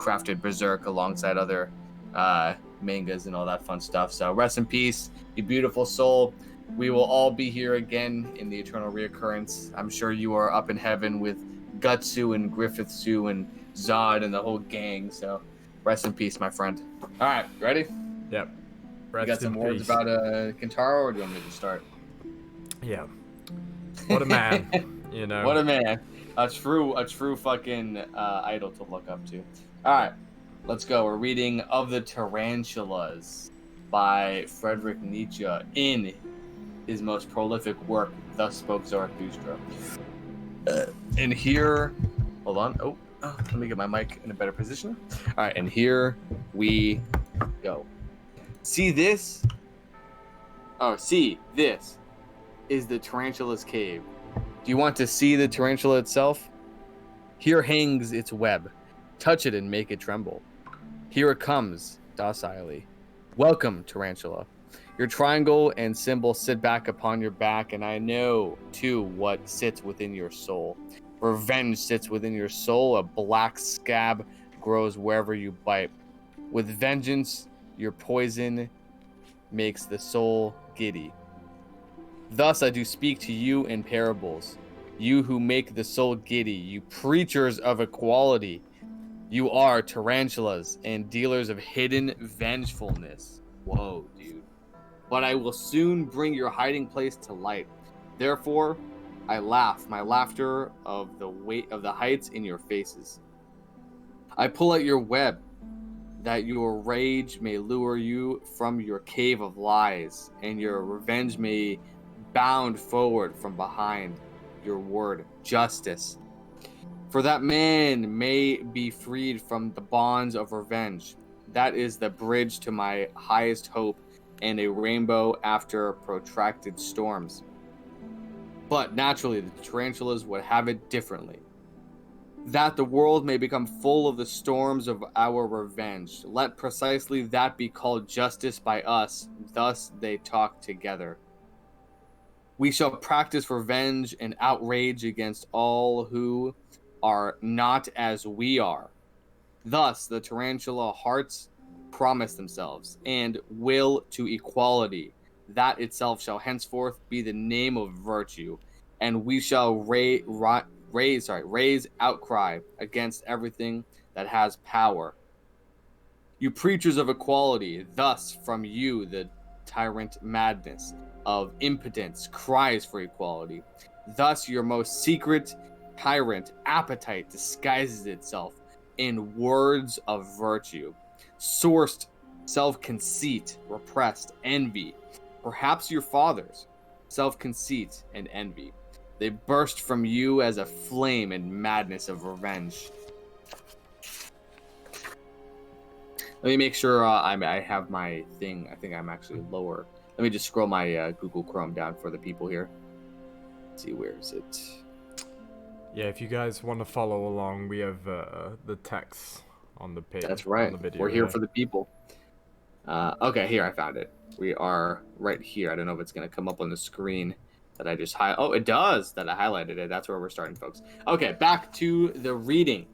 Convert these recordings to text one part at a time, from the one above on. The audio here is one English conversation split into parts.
crafted Berserk alongside other mangas and all that fun stuff. So rest in peace, you beautiful soul. We will all be here again in the eternal reoccurrence. I'm sure you are up in heaven with Gutsu and Griffithsu and Zod and the whole gang. So rest in peace, my friend. All right, ready? Yep. You got some words about Kintaro, or do you want me to start? Yeah. What a man, you know. What a man. A true fucking idol to look up to. All right, let's go. We're reading Of the Tarantulas by Friedrich Nietzsche in his most prolific work, Thus Spoke Zarathustra. And here, hold on. Oh, let me get my mic in a better position. All right, and here we go. See this? Oh, see this is the tarantula's cave. Do you want to see the tarantula itself? Here hangs its web. Touch it and make it tremble. Here it comes, docilely. Welcome, tarantula. Your triangle and symbol sit back upon your back, and I know, too, what sits within your soul. Revenge sits within your soul. A black scab grows wherever you bite. With vengeance, your poison makes the soul giddy. Thus I do speak to you in parables, you who make the soul giddy, you preachers of equality. You are tarantulas and dealers of hidden vengefulness. Whoa, dude. But I will soon bring your hiding place to light. Therefore, I laugh, my laughter of the weight of the heights in your faces. I pull at your web, that your rage may lure you from your cave of lies, and your revenge may bound forward from behind your word, justice. For that man may be freed from the bonds of revenge. That is the bridge to my highest hope and a rainbow after protracted storms. But naturally, the tarantulas would have it differently. That the world may become full of the storms of our revenge. Let precisely that be called justice by us. Thus they talk together. We shall practice revenge and outrage against all who are not as we are. Thus the tarantula hearts promise themselves and will to equality. That itself shall henceforth be the name of virtue, and we shall raise outcry against everything that has power. You preachers of equality, thus from you the tyrant madness of impotence cries for equality. Thus your most secret tyrant appetite disguises itself in words of virtue, sourced self-conceit, repressed envy, perhaps your fathers, self-conceit and envy. They burst from you as a flame in madness of revenge. Let me make sure I have my thing. I think I'm actually lower. Let me just scroll my Google Chrome down for the people here. Let's see, where is it? Yeah, if you guys want to follow along, we have the text on the page. That's right. On the video We're here there. for the people. Okay, here, I found it. We are right here. I don't know if it's going to come up on the screen that I just highlighted. Oh, it does, that I highlighted it. That's where we're starting, folks. Okay, back to the reading.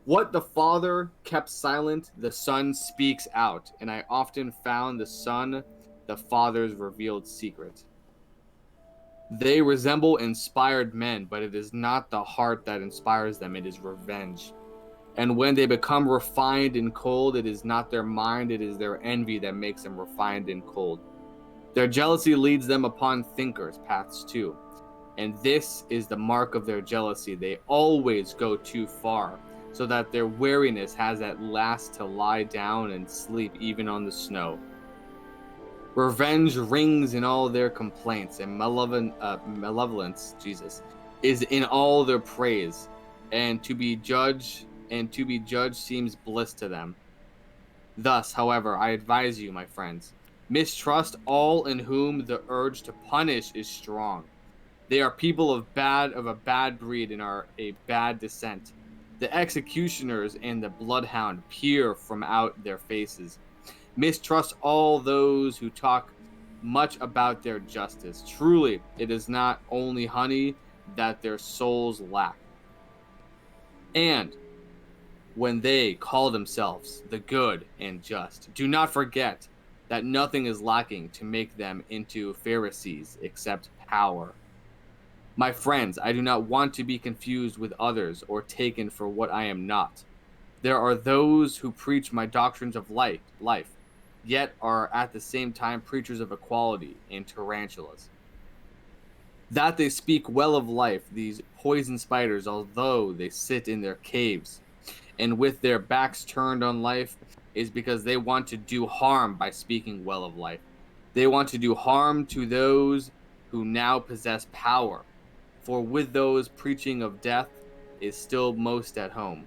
What the Father kept silent, the Son speaks out. And I often found the Son the Father's revealed secret. They resemble inspired men, but it is not the heart that inspires them, it is revenge. And when they become refined and cold, it is not their mind, it is their envy that makes them refined and cold. Their jealousy leads them upon thinkers' paths too. And this is the mark of their jealousy. They always go too far, so that their weariness has at last to lie down and sleep even on the snow. Revenge rings in all their complaints, and malevolence, is in all their praise, and to be judged seems bliss to them. Thus, however, I advise you, my friends, mistrust all in whom the urge to punish is strong. They are people of a bad breed and are a bad descent. The executioners and the bloodhound peer from out their faces. Mistrust all those who talk much about their justice. Truly, it is not only honey that their souls lack. And when they call themselves the good and just. Do not forget that nothing is lacking to make them into Pharisees except power. My friends, I do not want to be confused with others or taken for what I am not. There are those who preach my doctrines of life, yet are at the same time preachers of equality and tarantulas. That they speak well of life, these poison spiders, although they sit in their caves and with their backs turned on life, is because they want to do harm by speaking well of life. They want to do harm to those who now possess power, for with those preaching of death is still most at home.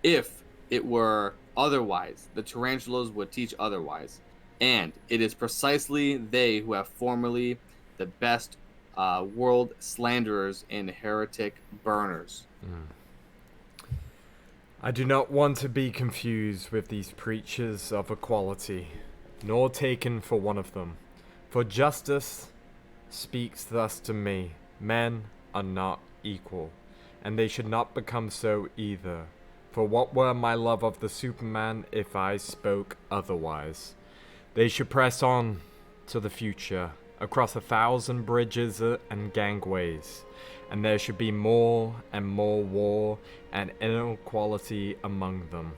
If it were otherwise, the tarantulas would teach otherwise. And it is precisely they who have formerly the best world slanderers and heretic burners. I do not want to be confused with these preachers of equality, nor taken for one of them. For justice speaks thus to me, men are not equal, and they should not become so either. For what were my love of the Superman if I spoke otherwise? They should press on to the future, across 1,000 bridges and gangways, and there should be more and more war and inequality among them.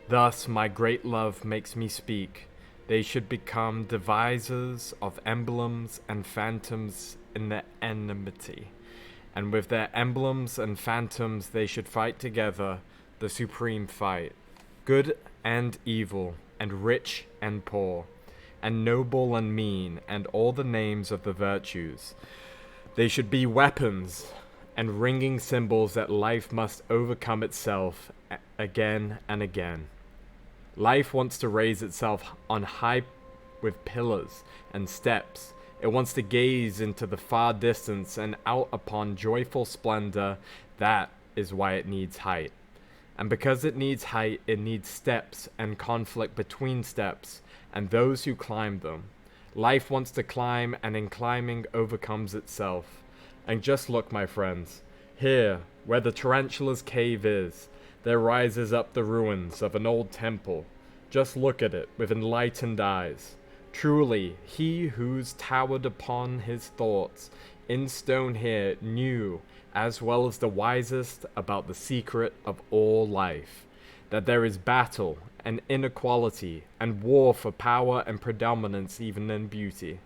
Thus my great love makes me speak. They should become devisers of emblems and phantoms in their enmity, and with their emblems and phantoms they should fight together the supreme fight, good and evil, and rich and poor, and noble and mean, and all the names of the virtues. They should be weapons and ringing symbols that life must overcome itself again and again. Life wants to raise itself on high with pillars and steps. It wants to gaze into the far distance and out upon joyful splendor. That is why it needs height. And because it needs height, it needs steps and conflict between steps and those who climb them. Life wants to climb, and in climbing overcomes itself. And just look, my friends, here, where the tarantula's cave is, there rises up the ruins of an old temple. Just look at it with enlightened eyes. Truly, he who's towered upon his thoughts in stone here knew, as well as the wisest, about the secret of all life, that there is battle and inequality and war for power and predominance even in beauty.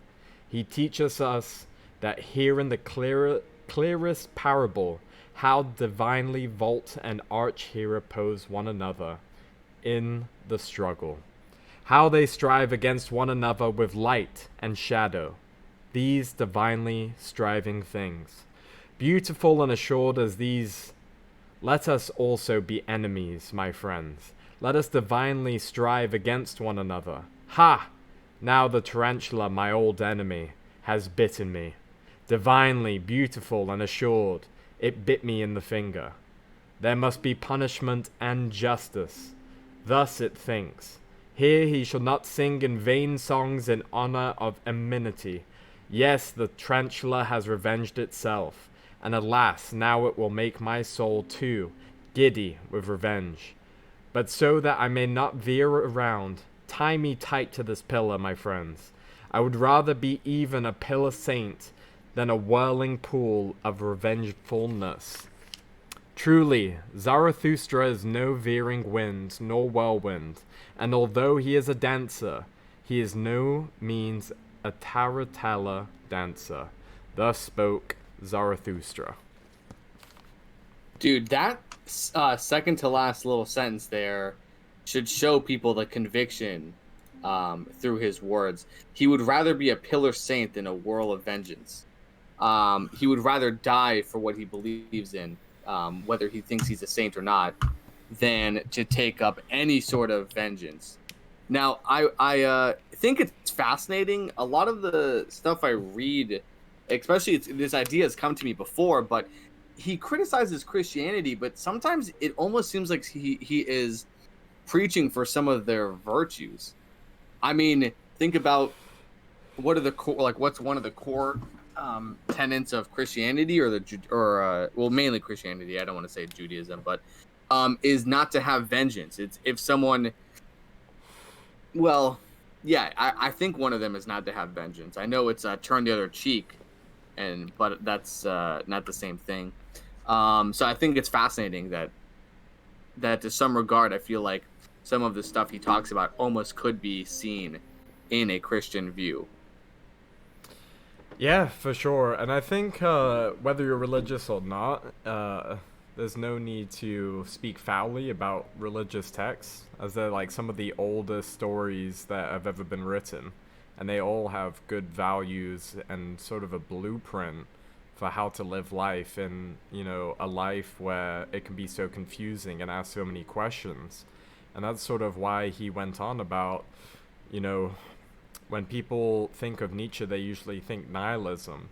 He teaches us that here in the clearest parable, how divinely vault and arch here oppose one another in the struggle. How they strive against one another with light and shadow, these divinely striving things. Beautiful and assured as these, let us also be enemies, my friends. Let us divinely strive against one another. Ha! Now the tarantula, my old enemy, has bitten me. Divinely beautiful and assured, it bit me in the finger. There must be punishment and justice. Thus it thinks. Here he shall not sing in vain songs in honor of enmity. Yes, the tarantula has revenged itself, and alas, now it will make my soul too giddy with revenge. But so that I may not veer around, tie me tight to this pillar, my friends. I would rather be even a pillar saint than a whirling pool of revengefulness. Truly, Zarathustra is no veering wind nor whirlwind, and although he is a dancer, he is no means a tarantula dancer. Thus spoke Zarathustra. Dude, that second to last little sentence there should show people the conviction through his words. He would rather be a pillar saint than a whirl of vengeance. He would rather die for what he believes in, whether he thinks he's a saint or not, than to take up any sort of vengeance. Now, I think it's fascinating. A lot of the stuff I read, especially this idea has come to me before, but he criticizes Christianity, but sometimes it almost seems like he is preaching for some of their virtues. I mean, think about what are the what's one of the core tenets of Christianity, or mainly Christianity. I don't want to say Judaism, but is not to have vengeance. It's if someone, well, yeah, I think one of them is not to have vengeance. I know it's turn the other cheek, but that's not the same thing. So I think it's fascinating that to some regard, I feel like some of the stuff he talks about almost could be seen in a Christian view. Yeah, for sure. And I think whether you're religious or not, there's no need to speak foully about religious texts, as they're like some of the oldest stories that have ever been written. And they all have good values and sort of a blueprint for how to live life in, a life where it can be so confusing and ask so many questions. And that's sort of why he went on about, you know, when people think of Nietzsche, they usually think nihilism,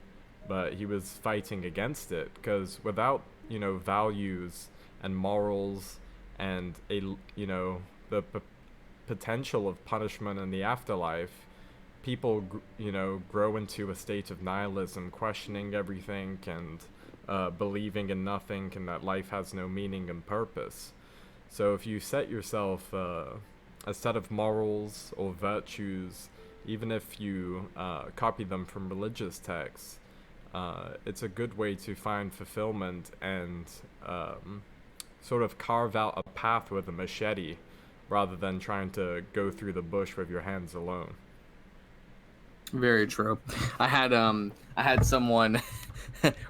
but he was fighting against it because without, values and morals and the potential of punishment in the afterlife, people, grow into a state of nihilism, questioning everything and believing in nothing and that life has no meaning and purpose. So if you set yourself a set of morals or virtues, even if you copy them from religious texts, it's a good way to find fulfillment and sort of carve out a path with a machete rather than trying to go through the bush with your hands alone. Very true. I had someone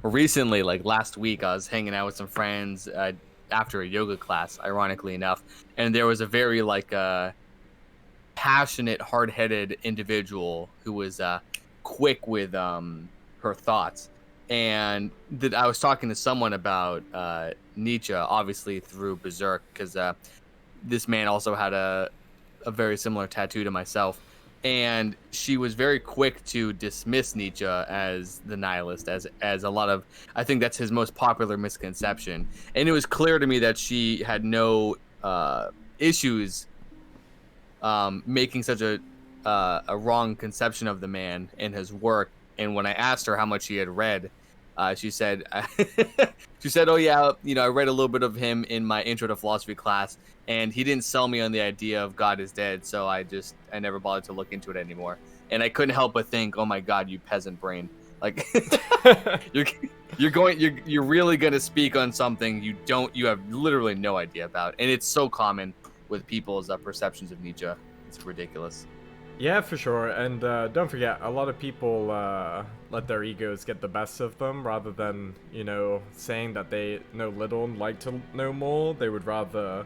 recently, like last week. I was hanging out with some friends after a yoga class, ironically enough, and there was a very passionate, hard-headed individual who was quick with her thoughts, and that I was talking to someone about Nietzsche, obviously through Berserk, because this man also had a very similar tattoo to myself, and she was very quick to dismiss Nietzsche as the nihilist, as a lot of, I think that's his most popular misconception, and it was clear to me that she had no issues making such a wrong conception of the man and his work. And when I asked her how much she had read, she said, she said, "Oh yeah, I read a little bit of him in my intro to philosophy class, and he didn't sell me on the idea of God is dead, so I never bothered to look into it anymore." And I couldn't help but think, "Oh my God, you peasant brain! Like, you're really gonna speak on something you have literally no idea about." And it's so common with people's perceptions of Nietzsche. It's ridiculous. Yeah, for sure. And don't forget, a lot of people let their egos get the best of them rather than, saying that they know little and like to know more. They would rather,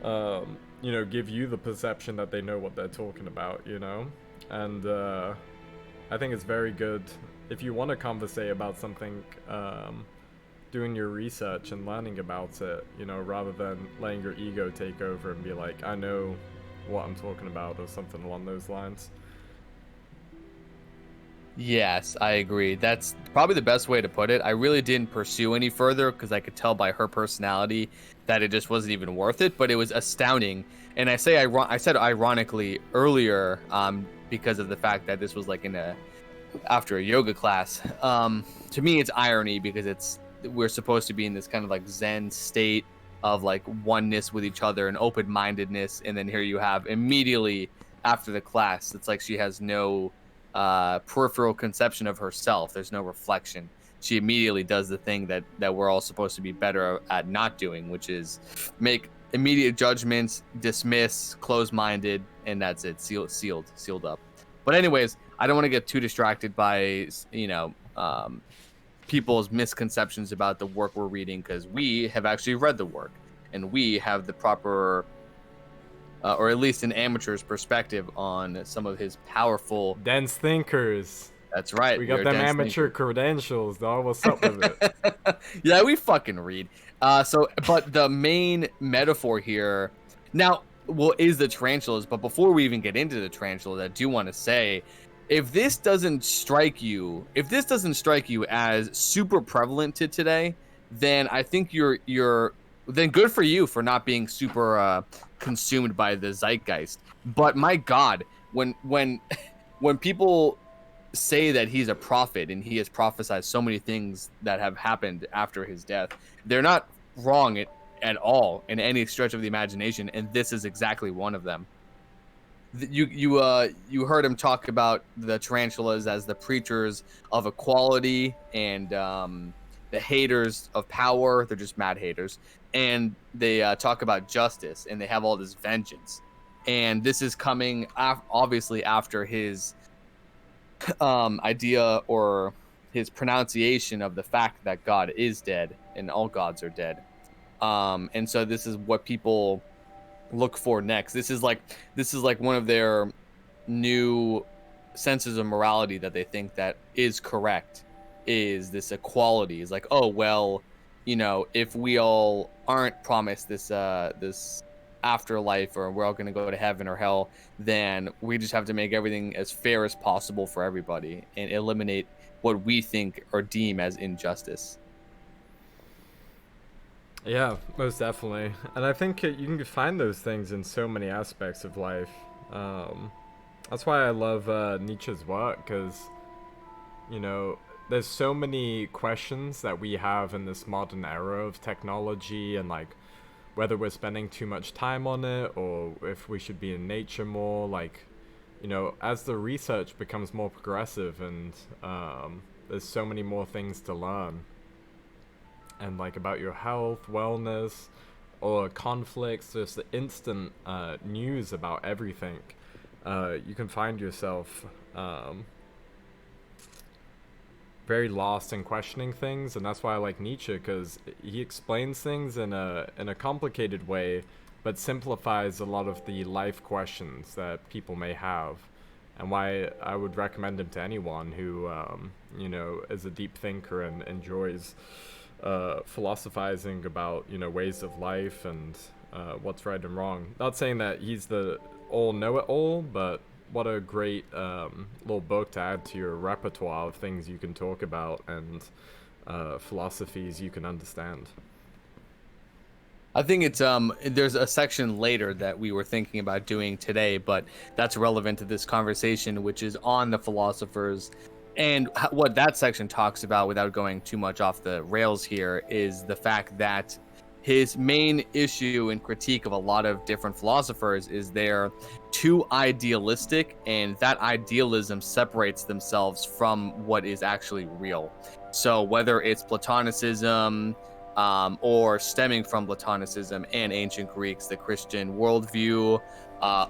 give you the perception that they know what they're talking about, And I think it's very good if you want to conversate about something, doing your research and learning about it, rather than letting your ego take over and be like, I know what I'm talking about or something along those lines. Yes, I agree. That's probably the best way to put it. I really didn't pursue any further because I could tell by her personality that it just wasn't even worth it, but it was astounding. And I said ironically earlier because of the fact that this was like after a yoga class. To me, it's irony because we're supposed to be in this kind of like Zen state of like oneness with each other and open-mindedness, and then here you have immediately after the class, it's like she has no peripheral conception of herself. There's no reflection. She immediately does the thing that we're all supposed to be better at not doing, which is make immediate judgments, dismiss, close-minded, and that's it. Sealed up. But anyways, I don't want to get too distracted by people's misconceptions about the work we're reading, because we have actually read the work and we have the proper or at least an amateur's perspective on some of his powerful dense thinkers. That's right, we got them amateur credentials, dog. What's up with it? Yeah, we fucking read. But the main metaphor here now, is the tarantulas. But before we even get into the tarantulas, I do want to say, if this doesn't strike you as super prevalent to today, then I think then good for you for not being super consumed by the zeitgeist. But my God, when people say that he's a prophet and he has prophesied so many things that have happened after his death, they're not wrong at all in any stretch of the imagination, and this is exactly one of them. You heard him talk about the tarantulas as the preachers of equality and the haters of power. They're just mad haters, and they talk about justice, and they have all this vengeance. And this is coming obviously after his idea or his pronunciation of the fact that God is dead and all gods are dead. And so this is what people look for next. This is like one of their new senses of morality that they think that is correct, is this equality. Is like, oh well, if we all aren't promised this afterlife, or we're all going to go to heaven or hell, then we just have to make everything as fair as possible for everybody and eliminate what we think or deem as injustice. Yeah, most definitely. And I think you can find those things in so many aspects of life. That's why I love Nietzsche's work, because, there's so many questions that we have in this modern era of technology, and like whether we're spending too much time on it or if we should be in nature more. Like, as the research becomes more progressive and there's so many more things to learn, and like about your health, wellness, or conflicts, just the instant news about everything, you can find yourself very lost in questioning things. And that's why I like Nietzsche, because he explains things in a complicated way, but simplifies a lot of the life questions that people may have, and why I would recommend him to anyone who is a deep thinker and enjoys philosophizing about ways of life and what's right and wrong. Not saying that he's the all know-it-all, but what a great little book to add to your repertoire of things you can talk about and philosophies you can understand. I think it's there's a section later that we were thinking about doing today, but that's relevant to this conversation, which is on the philosophers. And what that section talks about, without going too much off the rails here, is the fact that his main issue and critique of a lot of different philosophers is they're too idealistic, and that idealism separates themselves from what is actually real. So whether it's Platonicism, or stemming from Platonicism and ancient Greeks, the Christian worldview,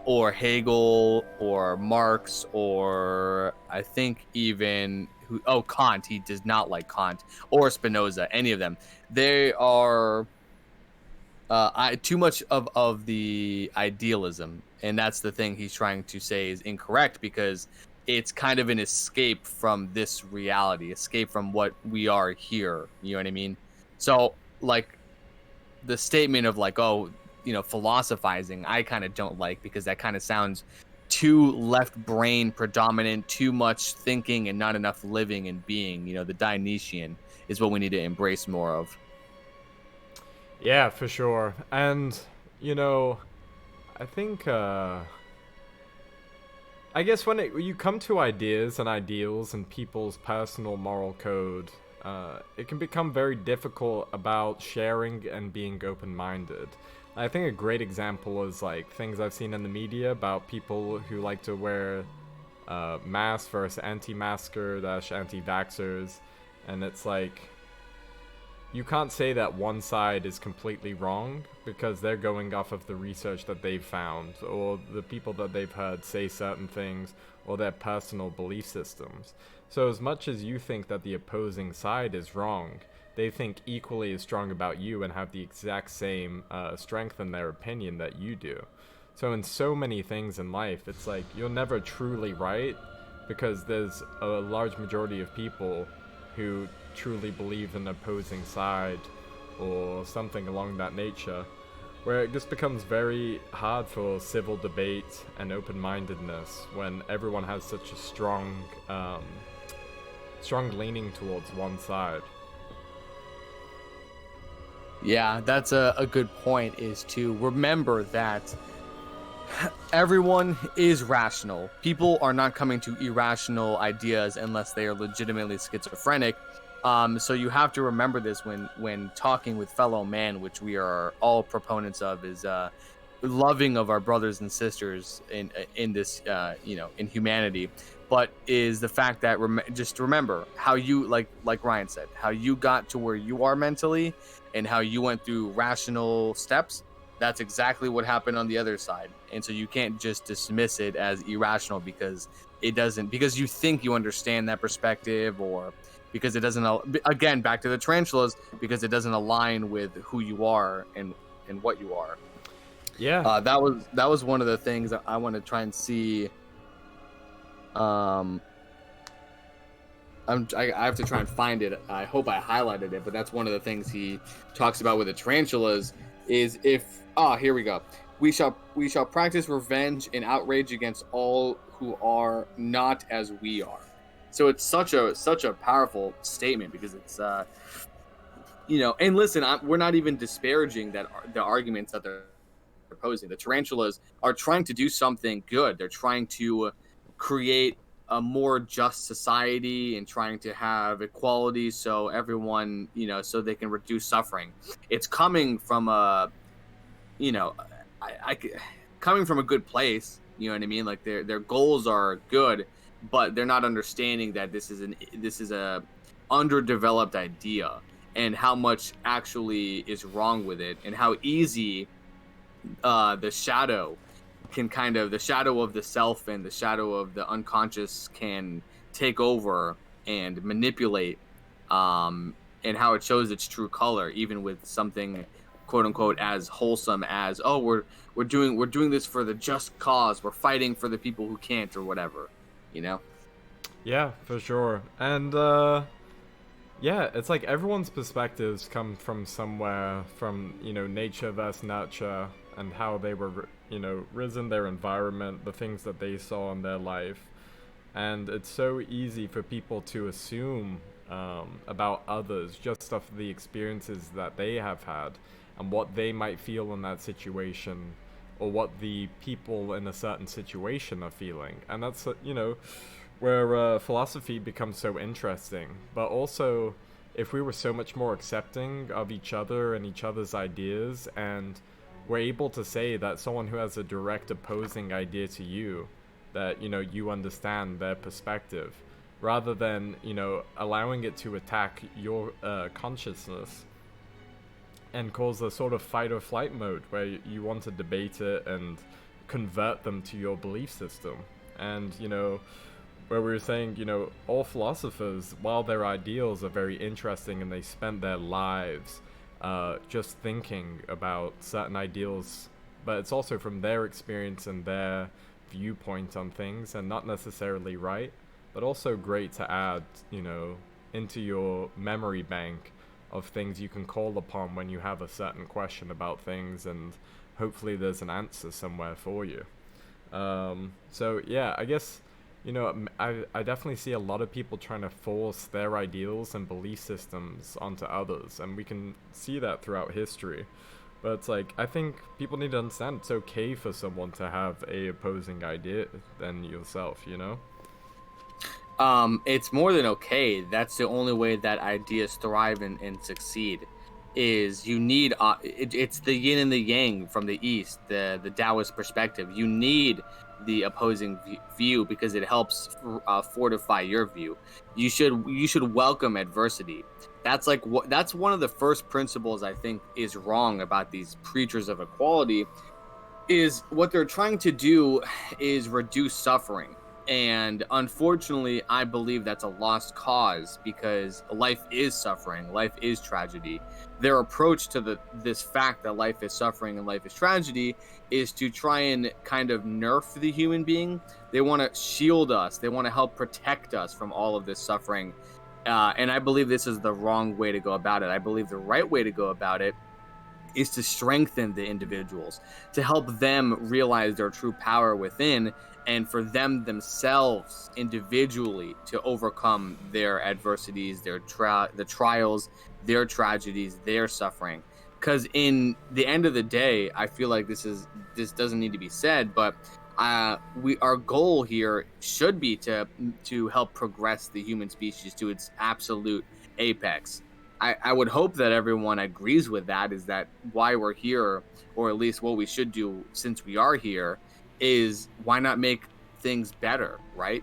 or Hegel, or Marx, or I think even Kant. He does not like Kant, or Spinoza. Any of them, they are too much of the idealism, and that's the thing he's trying to say is incorrect, because it's kind of an escape from this reality, escape from what we are here. You know what I mean? So, like, the statement of like, philosophizing, I kind of don't like, because that kind of sounds too left brain predominant, too much thinking and not enough living and being. The Dionysian is what we need to embrace more of. Yeah, for sure. And, I think, I guess when you come to ideas and ideals and people's personal moral code, it can become very difficult about sharing and being open-minded. I think a great example is like things I've seen in the media about people who like to wear masks versus anti-masker - anti-vaxxers, and it's like, you can't say that one side is completely wrong, because they're going off of the research that they've found, or the people that they've heard say certain things, or their personal belief systems. So as much as you think that the opposing side is wrong, they think equally as strong about you and have the exact same strength in their opinion that you do. So in so many things in life, it's like you're never truly right, because there's a large majority of people who truly believe in the opposing side or something along that nature, where it just becomes very hard for civil debate and open-mindedness when everyone has such a strong leaning towards one side. Yeah, that's a good point, is to remember that everyone is rational. People are not coming to irrational ideas unless they are legitimately schizophrenic. So you have to remember this when talking with fellow man, which we are all proponents of, is loving of our brothers and sisters in this in humanity, but is the fact that just remember how you like Ryan said, how you got to where you are mentally and how you went through rational steps. That's exactly what happened on the other side, and so you can't just dismiss it as irrational because it doesn't, because you think you understand that perspective, or because it doesn't, again, back to the tarantulas, because it doesn't align with who you are and what you are. Yeah. That was one of the things that I want to try and see. I have to try and find it. I hope I highlighted it, but that's one of the things he talks about with the tarantulas is here we go. We shall practice revenge and outrage against all who are not as we are. So it's such a powerful statement because it's and listen, we're not even disparaging the arguments that they're proposing. The tarantulas are trying to do something good. They're trying to create a more just society and trying to have equality so everyone, so they can reduce suffering. It's coming from a, coming from a good place. You know what I mean? Like their goals are good, but they're not understanding that this is a underdeveloped idea and how much actually is wrong with it and how easy the shadow the shadow of the self and the shadow of the unconscious can take over and manipulate, and how it shows its true color, even with something quote unquote as wholesome as, oh, we're doing this for the just cause, we're fighting for the people who can't, or whatever. Yeah, for sure. And yeah, it's like everyone's perspectives come from somewhere, from nature versus nurture, and how they were risen, their environment, the things that they saw in their life. And it's so easy for people to assume about others just off the experiences that they have had and what they might feel in that situation, or what the people in a certain situation are feeling. And that's where philosophy becomes so interesting. But also, if we were so much more accepting of each other and each other's ideas, and we're able to say that someone who has a direct opposing idea to you, that you understand their perspective, rather than allowing it to attack your consciousness and cause a sort of fight or flight mode where you want to debate it and convert them to your belief system. And where we were saying, all philosophers, while their ideals are very interesting and they spent their lives just thinking about certain ideals, but it's also from their experience and their viewpoint on things, and not necessarily right, but also great to add, into your memory bank of things you can call upon when you have a certain question about things, and hopefully there's an answer somewhere for you. So yeah, I guess I definitely see a lot of people trying to force their ideals and belief systems onto others, and we can see that throughout history. But it's like, I think people need to understand it's okay for someone to have a opposing idea than yourself, It's more than okay. That's the only way that ideas thrive and succeed. Is you need it's the yin and the yang from the East, the Taoist perspective. You need the opposing view because it helps fortify your view. You should welcome adversity. That's that's one of the first principles I think is wrong about these preachers of equality. Is what they're trying to do is reduce suffering. And unfortunately, I believe that's a lost cause because life is suffering, life is tragedy. Their approach to this fact that life is suffering and life is tragedy is to try and kind of nerf the human being. They want to shield us. They want to help protect us from all of this suffering. And I believe this is the wrong way to go about it. I believe the right way to go about it is to strengthen the individuals, to help them realize their true power within, and for them themselves individually to overcome their adversities, the trials, their tragedies, their suffering. Because in the end of the day, I feel like this doesn't need to be said, but our goal here should be to help progress the human species to its absolute apex. I would hope that everyone agrees with that, is that why we're here, or at least what we should do since we are here, is why not make things better, right?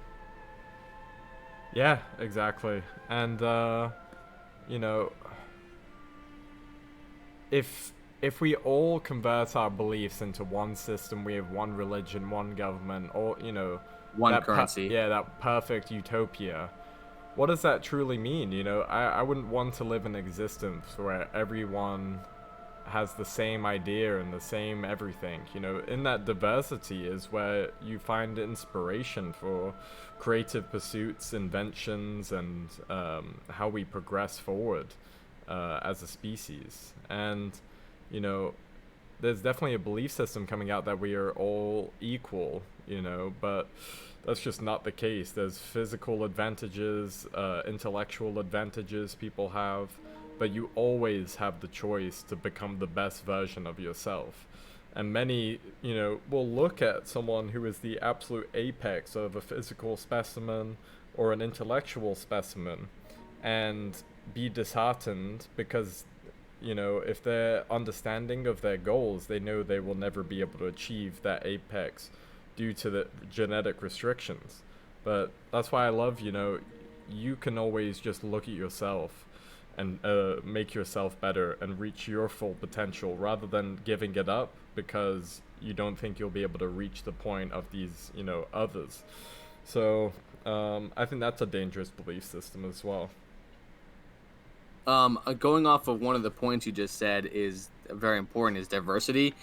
Yeah, exactly. And you know, if we all convert our beliefs into one system, we have one religion, one government, or One currency. that perfect utopia. What does that truly mean? I wouldn't want to live in existence where everyone has the same idea and the same everything. In that diversity is where you find inspiration for creative pursuits, inventions, and how we progress forward as a species. And, you know, there's definitely a belief system coming out that we are all equal, but that's just not the case. There's physical advantages, intellectual advantages people have, but you always have the choice to become the best version of yourself. And many, will look at someone who is the absolute apex of a physical specimen or an intellectual specimen and be disheartened because, if they're understanding of their goals, they know they will never be able to achieve that apex due to the genetic restrictions. But that's why I love, you can always just look at yourself and make yourself better and reach your full potential rather than giving it up because you don't think you'll be able to reach the point of these, others. So I think that's a dangerous belief system as well. Going off of one of the points you just said is very important, is diversity.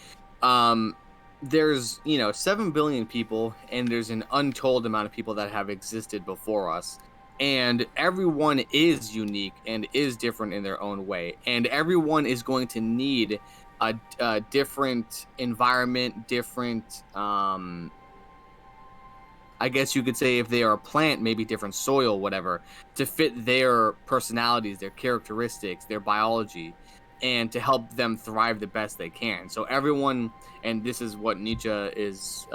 Um, there's 7 billion people, and there's an untold amount of people that have existed before us, and everyone is unique and is different in their own way, and everyone is going to need a different environment, different I guess you could say, if they are a plant, maybe different soil, whatever, to fit their personalities, their characteristics, their biology, and to help them thrive the best they can. So everyone, and this is what Nietzsche is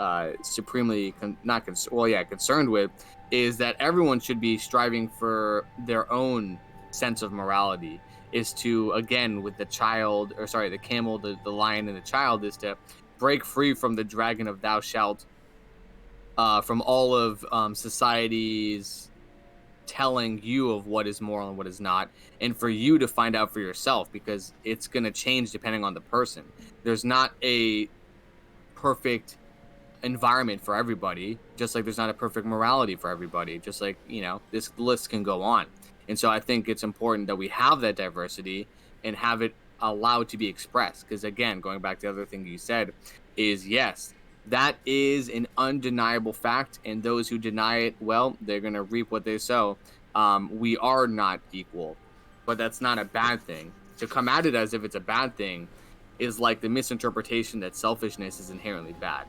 supremely concerned with, is that everyone should be striving for their own sense of morality. Is to, again, with the camel, the lion, and the child, is to break free from the dragon of thou shalt, from all of society's telling you of what is moral and what is not, and for you to find out for yourself, because it's going to change depending on the person. There's not a perfect environment for everybody, just like there's not a perfect morality for everybody, just like, this list can go on. And so I think it's important that we have that diversity and have it allowed to be expressed, because, again, going back to the other thing you said, is yes, that is an undeniable fact, and those who deny it, well, they're going to reap what they sow. We are not equal, but that's not a bad thing. To come at it as if it's a bad thing is like the misinterpretation that selfishness is inherently bad,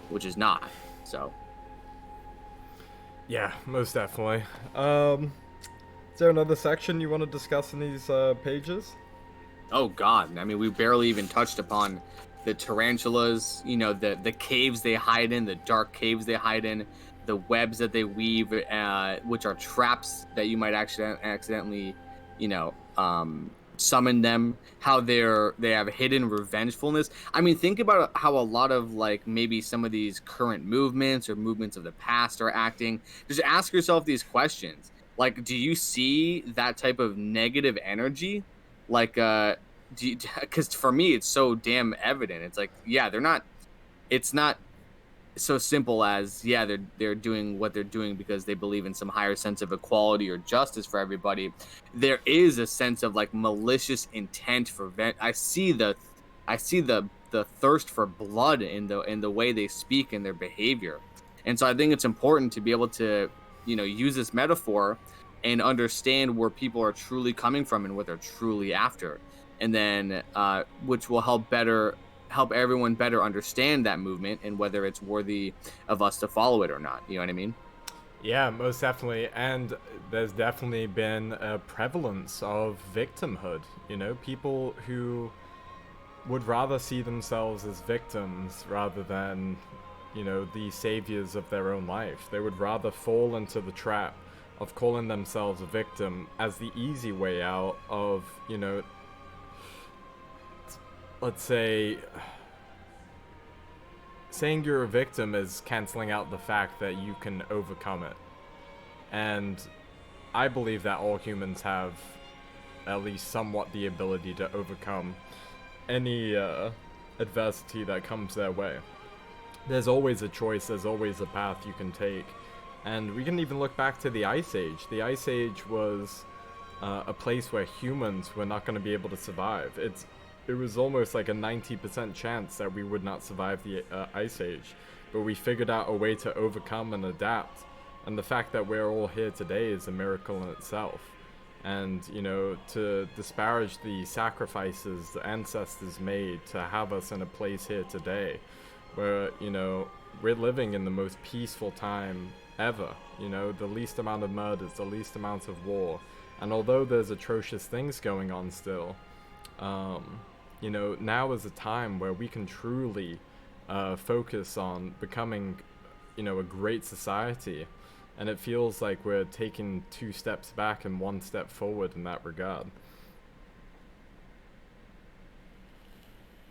which is not. So, Yeah, most definitely. Is there another section you want to discuss in these pages? oh God, I mean, we barely even touched upon the tarantulas, the caves they hide in, the dark caves they hide in, the webs that they weave, which are traps that you might accidentally, summon them, how they have hidden revengefulness. I mean, think about how a lot of, like, maybe some of these current movements or movements of the past are acting. Just ask yourself these questions. Like, do you see that type of negative energy? Like, because for me, it's so damn evident. It's like, yeah, it's not so simple as, yeah, they're doing what they're doing because they believe in some higher sense of equality or justice for everybody. There is a sense of, like, malicious intent for I see the thirst for blood in the way they speak and their behavior. And so I think it's important to be able to, use this metaphor and understand where people are truly coming from and what they're truly after, and then which will help everyone better understand that movement and whether it's worthy of us to follow it or not. You know what I mean? Yeah, most definitely. And there's definitely been a prevalence of victimhood. People who would rather see themselves as victims rather than, the saviors of their own life. They would rather fall into the trap of calling themselves a victim as the easy way out of, let's say, saying you're a victim is canceling out the fact that you can overcome it. And I believe that all humans have at least somewhat the ability to overcome any adversity that comes their way. There's always a choice, there's always a path you can take. And we can even look back to the Ice Age. The Ice Age was a place where humans were not going to be able to survive. It was almost like a 90% chance that we would not survive the Ice Age. But we figured out a way to overcome and adapt. And the fact that we're all here today is a miracle in itself. And, to disparage the sacrifices the ancestors made to have us in a place here today where, we're living in the most peaceful time ever. The least amount of murders, the least amount of war. And although there's atrocious things going on still, now is a time where we can truly focus on becoming, a great society. And it feels like we're taking 2 steps back and 1 step forward in that regard.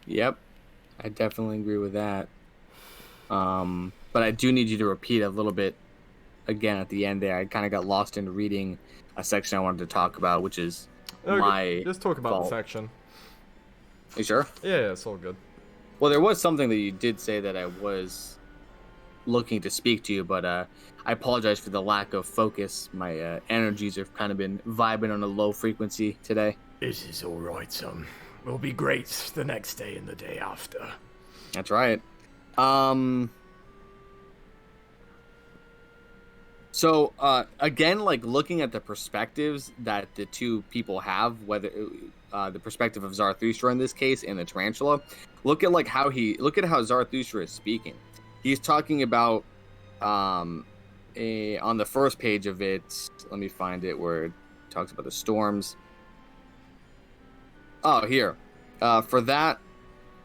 Yep, I definitely agree with that. But I do need you to repeat a little bit again at the end there. I kind of got lost in reading a section I wanted to talk about, which is my Just talk about fault. the section. You sure? Yeah, it's all good. Well, there was something that you did say that I was looking to speak to you, but I apologize for the lack of focus. My energies have kind of been vibing on a low frequency today. This is alright, son. We'll be great the next day and the day after. That's right. So, again, like looking at the perspectives that the two people have, whether the perspective of Zarathustra in this case and the tarantula, look at how Zarathustra is speaking. He's talking about, on the first page of it, let me find it where it talks about the storms. Oh, here. For that,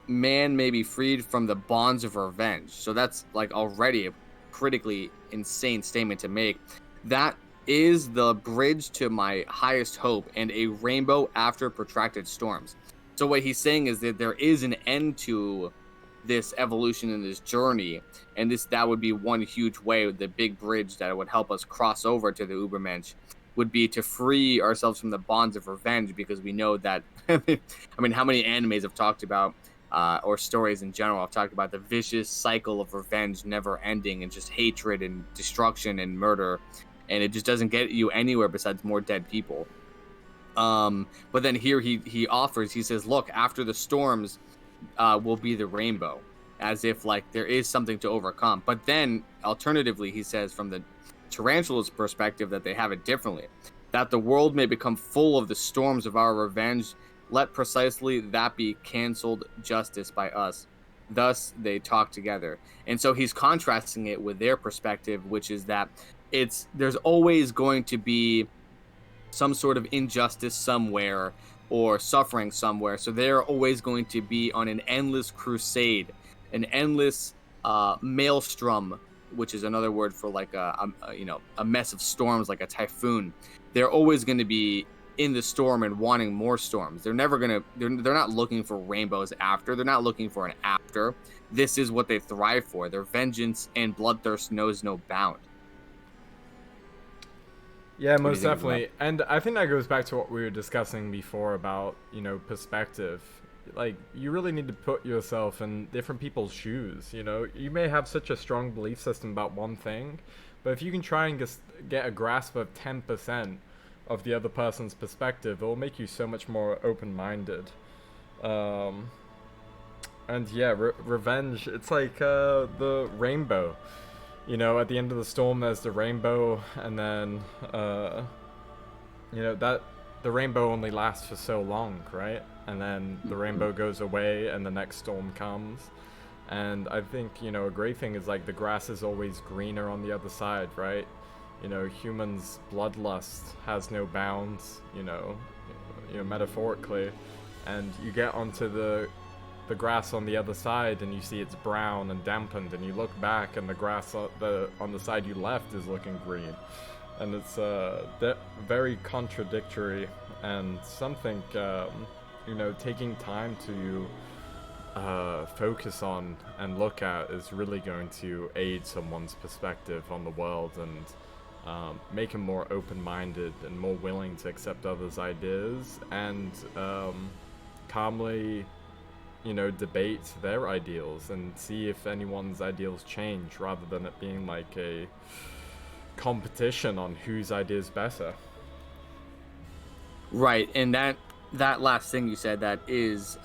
man may be freed from the bonds of revenge. So that's like already a critically insane statement to make. That is the bridge to my highest hope and a rainbow after protracted storms. So what he's saying is that there is an end to this evolution and this journey, and that would be one huge way. The big bridge that would help us cross over to the Ubermensch would be to free ourselves from the bonds of revenge, because we know that I mean, how many animes have talked about or stories in general have talked about the vicious cycle of revenge never ending, and just hatred and destruction and murder, and it just doesn't get you anywhere besides more dead people. But then here he says, look, after the storms will be the rainbow, as if like there is something to overcome. But then alternatively, he says from the tarantula's perspective that they have it differently, that the world may become full of the storms of our revenge. Let precisely that be canceled justice by us. Thus they talk together. And so he's contrasting it with their perspective, which is that there's always going to be some sort of injustice somewhere or suffering somewhere. So they're always going to be on an endless crusade, an endless maelstrom, which is another word for like a mess of storms, like a typhoon. They're always going to be in the storm and wanting more storms. They're not looking for rainbows after. They're not looking for an after. This is what they thrive for. Their vengeance and bloodthirst knows no bound. Yeah, most definitely. And I think that goes back to what we were discussing before about, perspective. Like, you really need to put yourself in different people's shoes, You may have such a strong belief system about one thing, but if you can try and just get a grasp of 10% of the other person's perspective, it will make you so much more open-minded. And yeah, revenge, it's like the rainbow. At the end of the storm, there's the rainbow, and then, that the rainbow only lasts for so long, right? And then the rainbow goes away, and the next storm comes. And I think, a great thing is, like, the grass is always greener on the other side, right? Humans' bloodlust has no bounds, metaphorically. And you get onto the grass on the other side and you see it's brown and dampened, and you look back and the grass on the side you left is looking green. and it's very contradictory, and something taking time to focus on and look at is really going to aid someone's perspective on the world and make them more open-minded and more willing to accept others' ideas and calmly, debate their ideals and see if anyone's ideals change rather than it being like a competition on whose idea is better. Right, and that last thing you said, that is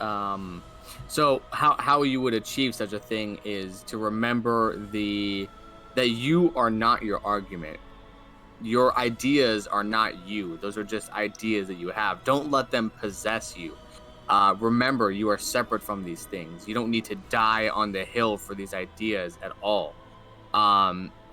so how you would achieve such a thing is to remember that you are not your argument. Your ideas are not you. Those are just ideas that you have. Don't let them possess you. Remember, you are separate from these things. You don't need to die on the hill for these ideas at all.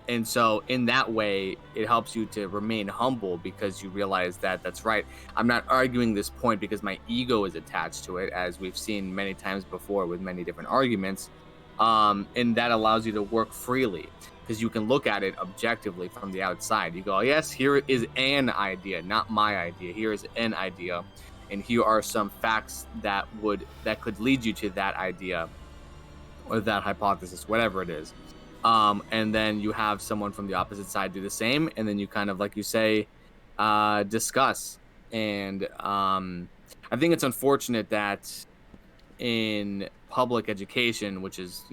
And so in that way, it helps you to remain humble because you realize that that's right. I'm not arguing this point because my ego is attached to it, as we've seen many times before with many different arguments. And that allows you to work freely because you can look at it objectively from the outside. You go, yes, here is an idea, not my idea. Here is an idea. And here are some facts that could lead you to that idea or that hypothesis, whatever it is. And then you have someone from the opposite side do the same, and then you kind of, like you say, discuss. And I think it's unfortunate that in public education, which is,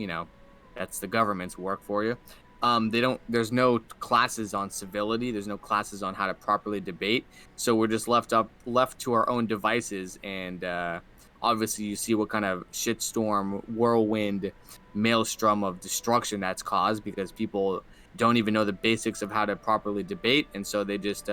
that's the government's work for you, there's no classes on civility. There's no classes on how to properly debate. So we're just left to our own devices. And obviously you see what kind of shitstorm, whirlwind, maelstrom of destruction that's caused because people don't even know the basics of how to properly debate. And so they just,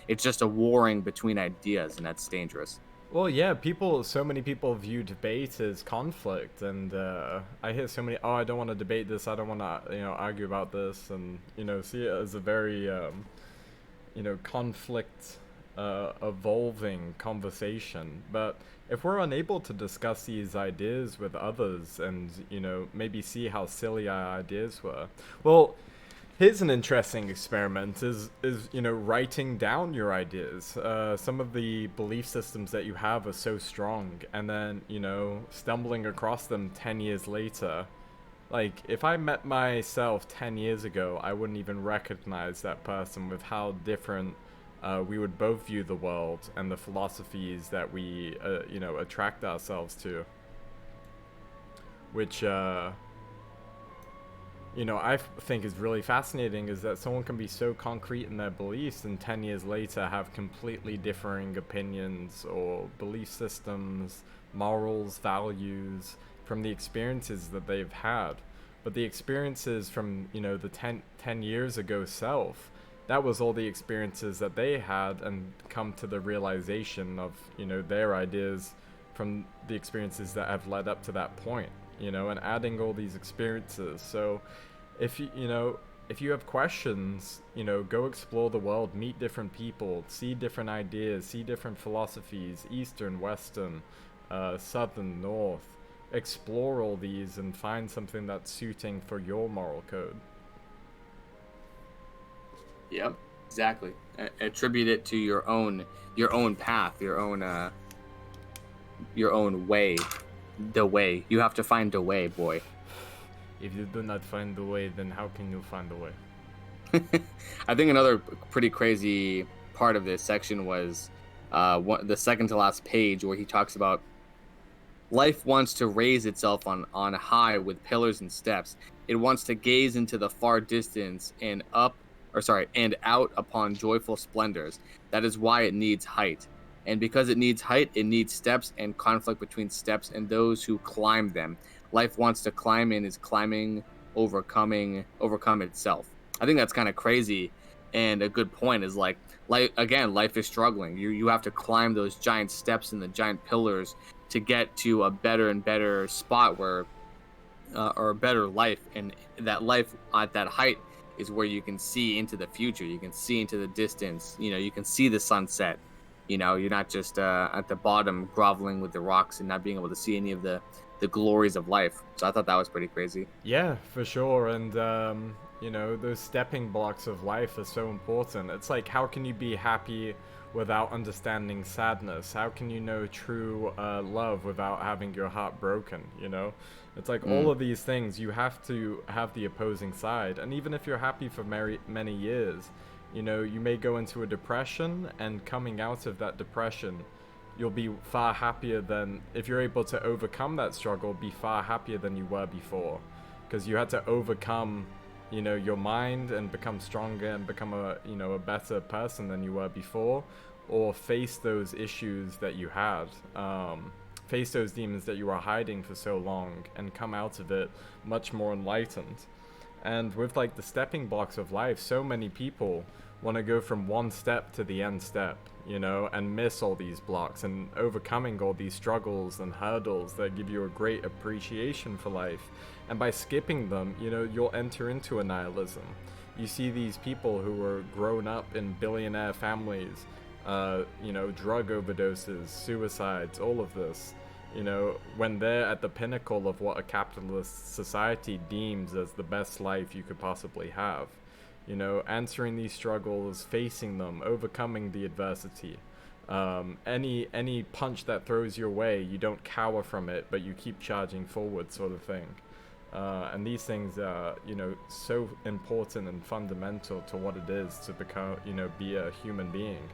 it's just a warring between ideas, and that's dangerous. Well, yeah, so many people view debate as conflict, and I hear so many, I don't want to debate this, I don't want to, argue about this, and, see it as a very, conflict, evolving conversation. But if we're unable to discuss these ideas with others and, maybe see how silly our ideas were, well, here's an interesting experiment is writing down your ideas. Some of the belief systems that you have are so strong, and then, stumbling across them 10 years later. Like, if I met myself 10 years ago, I wouldn't even recognize that person with how different we would both view the world and the philosophies that we, attract ourselves to. Which, I think is really fascinating is that someone can be so concrete in their beliefs and 10 years later have completely differing opinions or belief systems, morals, values from the experiences that they've had. But the experiences from, the 10 years ago self, that was all the experiences that they had and come to the realization of, their ideas from the experiences that have led up to that point. And adding all these experiences. So if you have questions, go explore the world, meet different people, see different ideas, see different philosophies, Eastern, Western, Southern, North. Explore all these and find something that's suiting for your moral code. Yep, exactly. Attribute it to your own path, your own way. The way. You have to find the way, boy. If you do not find the way, then how can you find the way? I think another pretty crazy part of this section was the second to last page, where he talks about life wants to raise itself on high with pillars and steps. It wants to gaze into the far distance and out upon joyful splendors. That is why it needs height. And because it needs height, it needs steps and conflict between steps and those who climb them. Life wants to climb and is climbing, overcome itself. I think that's kind of crazy, and a good point is life is struggling. You have to climb those giant steps and the giant pillars to get to a better and better spot or a better life. And that life at that height is where you can see into the future. You can see into the distance. You can see the sunset. You know, you're not just at the bottom groveling with the rocks and not being able to see any of the glories of life. So I thought that was pretty crazy. Yeah, for sure. And, you know, those stepping blocks of life are so important. It's like, how can you be happy without understanding sadness? How can you know true love without having your heart broken, you know? It's like all of these things, you have to have the opposing side. And even if you're happy for many years, you know, you may go into a depression, and coming out of that depression, you'll be far happier than, if you're able to overcome that struggle, be far happier than you were before. Because you had to overcome, you know, your mind and become stronger and become a, you know, a better person than you were before, or face those issues that you had, face those demons that you were hiding for so long, and come out of it much more enlightened. And with like the stepping blocks of life, so many people want to go from one step to the end step, you know, and miss all these blocks, and overcoming all these struggles and hurdles that give you a great appreciation for life. And by skipping them, you know, you'll enter into a nihilism. You see these people who were grown up in billionaire families, you know, drug overdoses, suicides, all of this. You know, when they're at the pinnacle of what a capitalist society deems as the best life you could possibly have. You know, answering these struggles, facing them, overcoming the adversity. Any punch that throws your way, you don't cower from it, but you keep charging forward, sort of thing. And these things are, you know, so important and fundamental to what it is to become, you know, be a human being.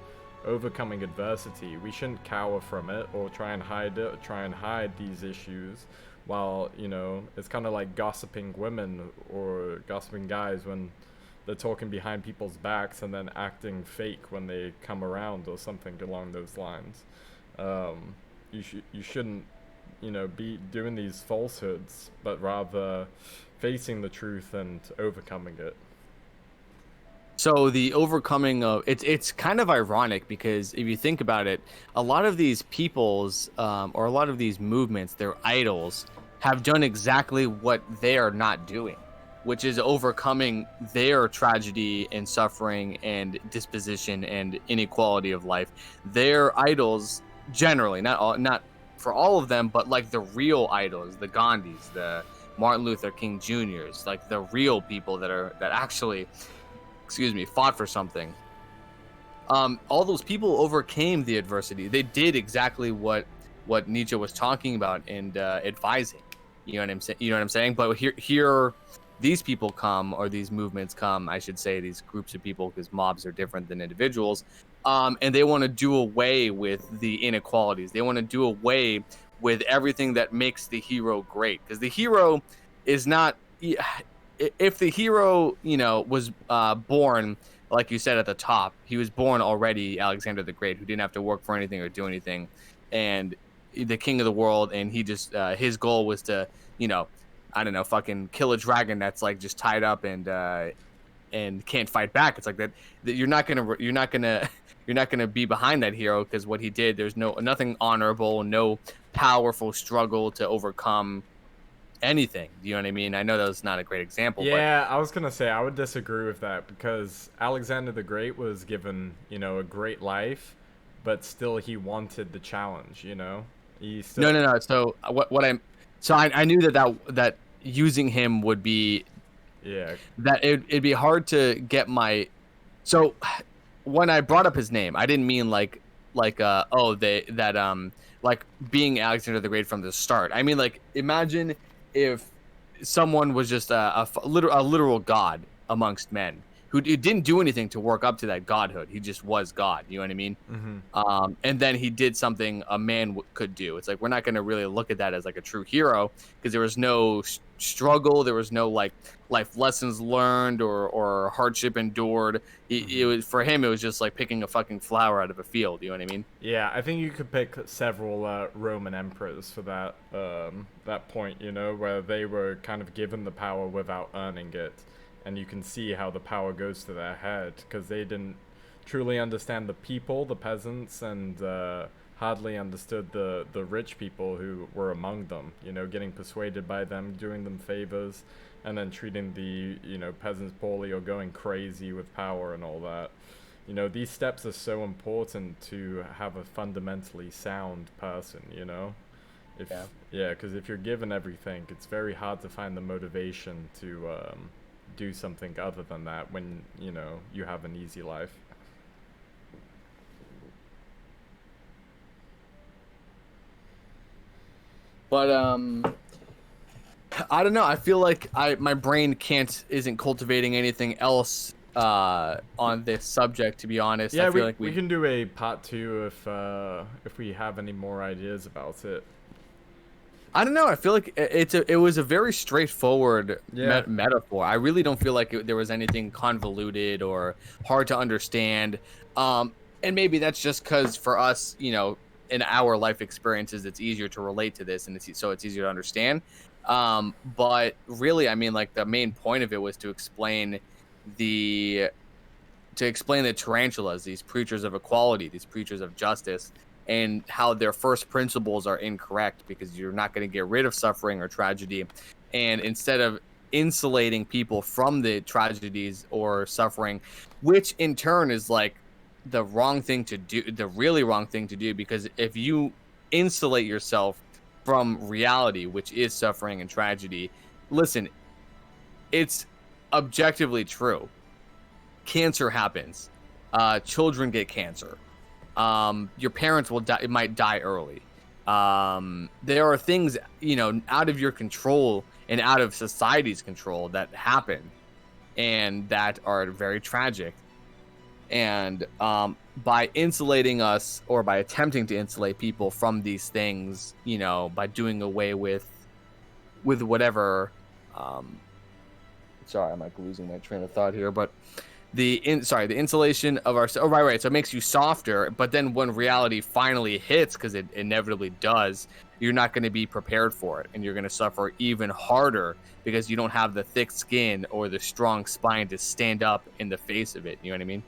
Overcoming adversity, we shouldn't cower from it or try and hide it, or try and hide these issues, while, you know, it's kind of like gossiping women or gossiping guys when they're talking behind people's backs and then acting fake when they come around, or something along those lines. You shouldn't, you know, be doing these falsehoods, but rather facing the truth and overcoming it. So the overcoming of it's kind of ironic, because if you think about it, a lot of these peoples, or a lot of these movements, their idols, have done exactly what they are not doing, which is overcoming their tragedy and suffering and disposition and inequality of life. Their idols, generally, not for all of them, but like the real idols, the Gandhis, the Martin Luther King Jr.'s, like the real people that actually, fought for something. All those people overcame the adversity. They did exactly what Nietzsche was talking about and advising. You know what I'm saying? You know what I'm saying? But here, these people come, or these movements come, I should say, these groups of people, because mobs are different than individuals. And they want to do away with the inequalities. They want to do away with everything that makes the hero great, because the hero is not. If the hero, you know, was born, like you said at the top, he was born already Alexander the Great, who didn't have to work for anything or do anything, and the king of the world, and he just his goal was to, you know, I don't know, fucking kill a dragon that's like just tied up and can't fight back. It's like that you're not gonna be behind that hero, because what he did, there's nothing honorable, no powerful struggle to overcome anything. Do you know what I mean? I know that was not a great example. Yeah, I was gonna say I would disagree with that, because Alexander the Great was given, you know, a great life, but still he wanted the challenge. You know, he still. No. So I knew that using him would be, Yeah. that it'd be hard to get my. So when I brought up his name, I didn't mean like like being Alexander the Great from the start. I mean, like, imagine if someone was just a literal god amongst men who didn't do anything to work up to that godhood. He just was God. You know what I mean? Mm-hmm. And then he did something a man could do. It's like, we're not going to really look at that as like a true hero, because there was no struggle. There was no like life lessons learned or hardship endured. It was, for him, it was just like picking a fucking flower out of a field. You know what I mean? Yeah, I think you could pick several Roman emperors for that that point, you know, where they were kind of given the power without earning it. And you can see how the power goes to their head, because they didn't truly understand the people, the peasants, and hardly understood the rich people who were among them, you know, getting persuaded by them, doing them favors, and then treating the, you know, peasants poorly or going crazy with power and all that. You know, these steps are so important to have a fundamentally sound person, you know? Yeah, because if you're given everything, it's very hard to find the motivation to do something other than that when, you know, you have an easy life. But I don't know. I feel like my brain isn't cultivating anything else on this subject. To be honest, Yeah, I feel like we can do a part 2 if we have any more ideas about it. I don't know. I feel like it was a very straightforward metaphor. I really don't feel like there was anything convoluted or hard to understand. And maybe that's just because for us, you know, in our life experiences, it's easier to relate to this, and it's easier to understand. But really, I mean, like the main point of it was to explain the tarantulas, these preachers of equality, these preachers of justice, and how their first principles are incorrect because you're not going to get rid of suffering or tragedy. And instead of insulating people from the tragedies or suffering, which in turn is like the wrong thing to do, the really wrong thing to do, because if you insulate yourself from reality, which is suffering and tragedy, listen, it's objectively true. Cancer happens. Children get cancer. Your parents will die. It might die early. There are things, you know, out of your control and out of society's control that happen and that are very tragic. And by insulating us, or by attempting to insulate people from these things, you know, by doing away with whatever, sorry, I'm like losing my train of thought here, but the insulation of our, oh, right, so it makes you softer, but then when reality finally hits, because it inevitably does, you're not going to be prepared for it, and you're going to suffer even harder because you don't have the thick skin or the strong spine to stand up in the face of it. You know what I mean?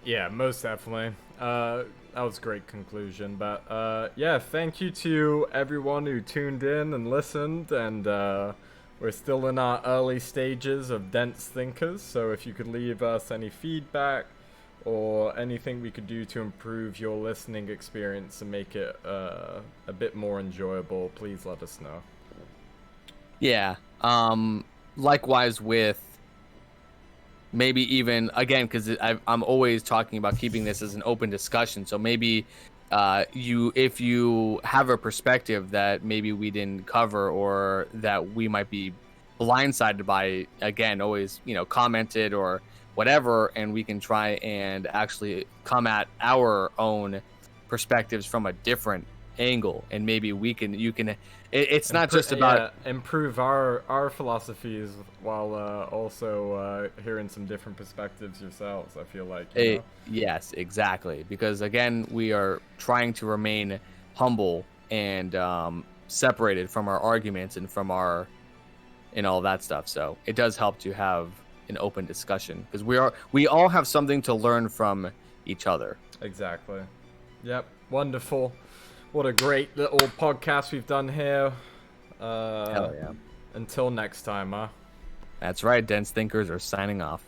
Yeah, most definitely. That was a great conclusion. But yeah, thank you to everyone who tuned in and listened. And we're still in our early stages of Dense Thinkers. So if you could leave us any feedback or anything we could do to improve your listening experience and make it a bit more enjoyable, please let us know. Yeah. Likewise with maybe even, again, because I'm always talking about keeping this as an open discussion. So maybe if you have a perspective that maybe we didn't cover or that we might be blindsided by, again, always, you know, comment it or whatever, and we can try and actually come at our own perspectives from a different angle, and maybe it's not just about improve our philosophies while also hearing some different perspectives yourselves. I feel like yes, exactly, because again, we are trying to remain humble and separated from our arguments and from our and all that stuff. So it does help to have an open discussion, because we all have something to learn from each other. Exactly. Yep. Wonderful. What a great little podcast we've done here. Hell yeah. Until next time, huh? That's right. Dense Thinkers are signing off.